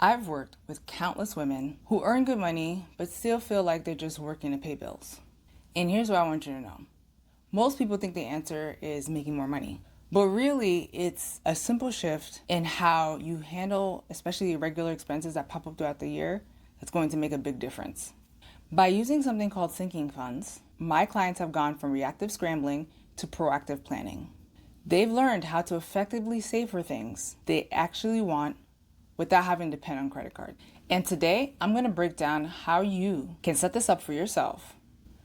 I've worked with countless women who earn good money but still feel like they're just working to pay bills. And here's what I want you to know. Most people think the answer is making more money. But really, it's a simple shift in how you handle, especially irregular expenses that pop up throughout the year, that's going to make a big difference. By using something called sinking funds, my clients have gone from reactive scrambling to proactive planning. They've learned how to effectively save for things they actually want without having to depend on credit card. And today, I'm going to break down how you can set this up for yourself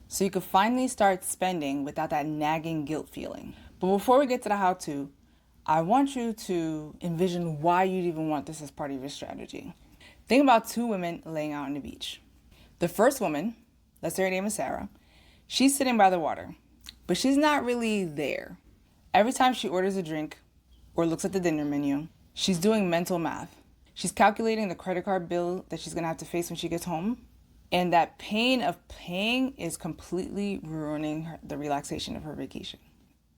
so you can finally start spending without that nagging guilt feeling. But before we get to the how-to, I want you to envision why you'd even want this as part of your strategy. Think about two women laying out on the beach. The first woman, let's say her name is Sarah, she's sitting by the water, but she's not really there. Every time she orders a drink or looks at the dinner menu, she's doing mental math. She's calculating the credit card bill that she's gonna have to face when she gets home. And that pain of paying is completely ruining the relaxation of her vacation.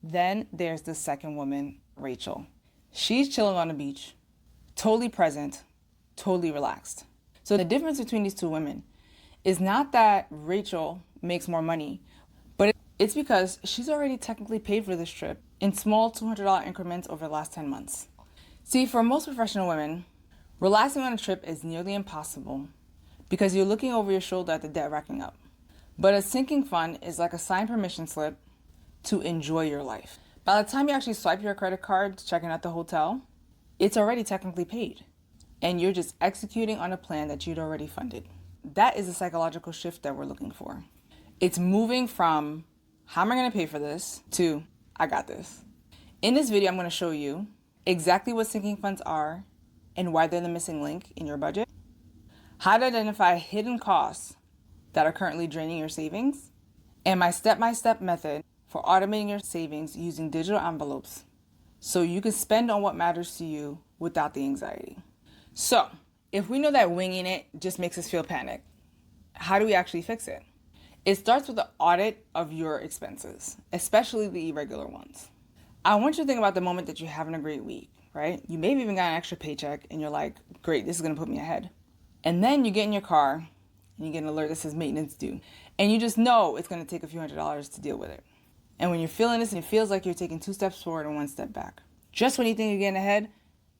Then there's the second woman, Rachel. She's chilling on the beach, totally present, totally relaxed. So the difference between these two women is not that Rachel makes more money, but it's because she's already technically paid for this trip in small $200 increments over the last 10 months. See, for most professional women, relaxing on a trip is nearly impossible because you're looking over your shoulder at the debt racking up. But a sinking fund is like a signed permission slip to enjoy your life. By the time you actually swipe your credit card checking out the hotel, it's already technically paid. And you're just executing on a plan that you'd already funded. That is a psychological shift that we're looking for. It's moving from, how am I gonna pay for this, to, I got this. In this video, I'm gonna show you exactly what sinking funds are and why they're the missing link in your budget, how to identify hidden costs that are currently draining your savings, and my step-by-step method for automating your savings using digital envelopes so you can spend on what matters to you without the anxiety. So, if we know that winging it just makes us feel panicked, how do we actually fix it? It starts with an audit of your expenses, especially the irregular ones. I want you to think about the moment that you're having a great week, right? You maybe even got an extra paycheck and you're like, great, this is gonna put me ahead. And then you get in your car and you get an alert that says maintenance due. And you just know it's gonna take a few $100s to deal with it. And when you're feeling this and it feels like you're taking 2 steps forward and 1 step back, just when you think you're getting ahead,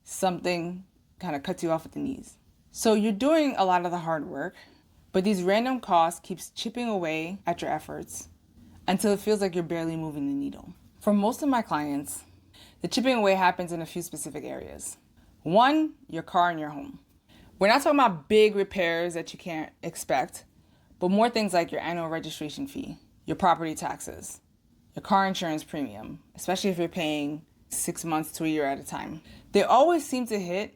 something kind of cuts you off at the knees. So you're doing a lot of the hard work, but these random costs keeps chipping away at your efforts until it feels like you're barely moving the needle. For most of my clients, the chipping away happens in a few specific areas. 1, your car and your home. We're not talking about big repairs that you can't expect, but more things like your annual registration fee, your property taxes, your car insurance premium, especially if you're paying 6 months to a year at a time. They always seem to hit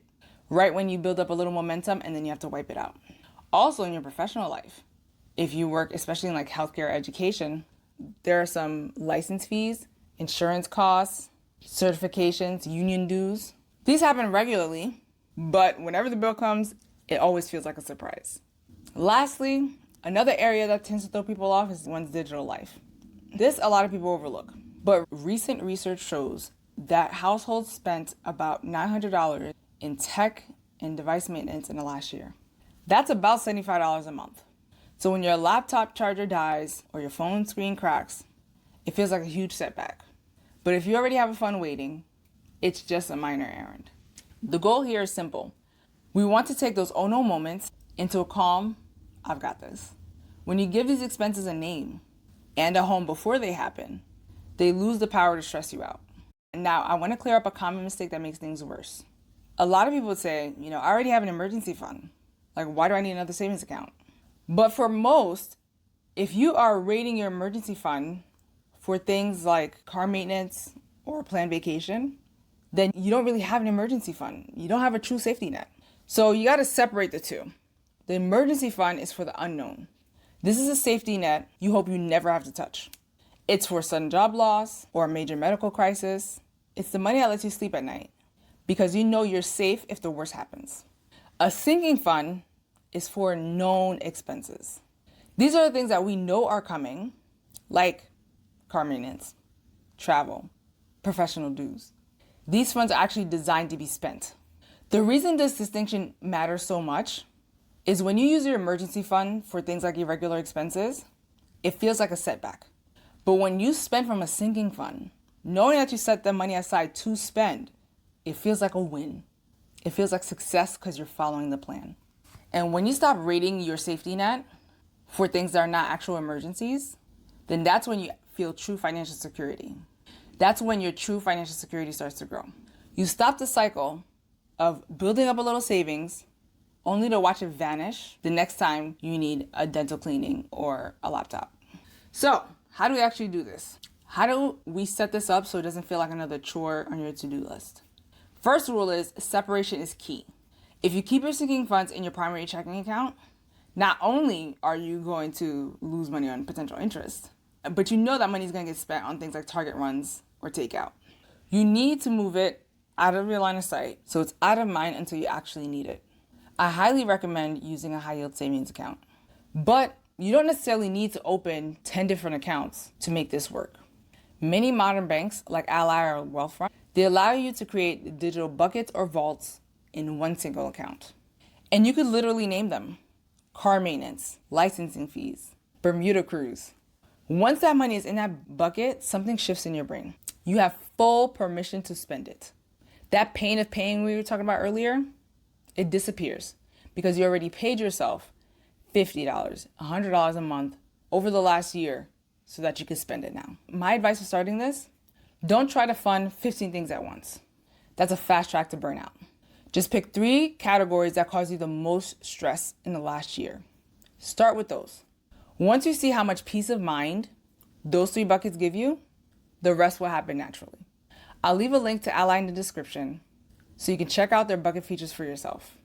right when you build up a little momentum and then you have to wipe it out. Also in your professional life, if you work, especially in like healthcare or education, there are some license fees, insurance costs, certifications, union dues. These happen regularly, but whenever the bill comes, it always feels like a surprise. Lastly, another area that tends to throw people off is one's digital life. This a lot of people overlook, but recent research shows that households spent about $900 in tech and device maintenance in the last year. That's about $75 a month. So when your laptop charger dies or your phone screen cracks, it feels like a huge setback. But if you already have a fund waiting, it's just a minor errand. The goal here is simple. We want to take those oh no moments into a calm, I've got this. When you give these expenses a name and a home before they happen, they lose the power to stress you out. Now, I want to clear up a common mistake that makes things worse. A lot of people would say, I already have an emergency fund. Like, why do I need another savings account? But for most, if you are rating your emergency fund for things like car maintenance or a planned vacation, then you don't really have an emergency fund. You don't have a true safety net. So you got to separate the two. The emergency fund is for the unknown. This is a safety net you hope you never have to touch. It's for sudden job loss or a major medical crisis. It's the money that lets you sleep at night because you know you're safe if the worst happens. A sinking fund is for known expenses. These are the things that we know are coming, like car maintenance, travel, professional dues. These funds are actually designed to be spent. The reason this distinction matters so much is when you use your emergency fund for things like irregular expenses, it feels like a setback. But when you spend from a sinking fund, knowing that you set the money aside to spend, it feels like a win. It feels like success because you're following the plan. And when you stop rating your safety net for things that are not actual emergencies, then that's when you feel true financial security. That's when your true financial security starts to grow. You stop the cycle of building up a little savings only to watch it vanish the next time you need a dental cleaning or a laptop. So, how do we actually do this? How do we set this up so it doesn't feel like another chore on your to-do list? First rule is separation is key. If you keep your sinking funds in your primary checking account, not only are you going to lose money on potential interest, but you know that money is going to get spent on things like Target runs or takeout. You need to move it out of your line of sight so it's out of mind until you actually need it. I highly recommend using a high yield savings account, but you don't necessarily need to open 10 different accounts to make this work. Many modern banks like Ally or Wealthfront, they allow you to create digital buckets or vaults in one single account. And you could literally name them: car maintenance, licensing fees, Bermuda cruise. Once that money is in that bucket, something shifts in your brain. You have full permission to spend it. That pain of paying we were talking about earlier, it disappears because you already paid yourself $50, $100 a month over the last year so that you can spend it now. My advice for starting this: don't try to fund 15 things at once. That's a fast track to burnout. Just pick 3 categories that cause you the most stress in the last year. Start with those. Once you see how much peace of mind those 3 buckets give you, the rest will happen naturally. I'll leave a link to Ally in the description so you can check out their bucket features for yourself.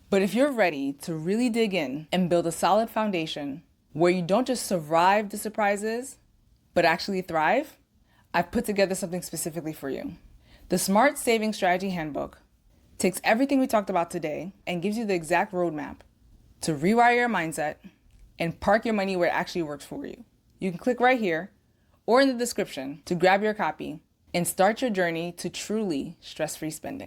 But if you're ready to really dig in and build a solid foundation where you don't just survive the surprises, but actually thrive, I've put together something specifically for you. The Smart Saving Strategy Handbook takes everything we talked about today and gives you the exact roadmap to rewire your mindset and park your money where it actually works for you. You can click right here or in the description to grab your copy and start your journey to truly stress-free spending.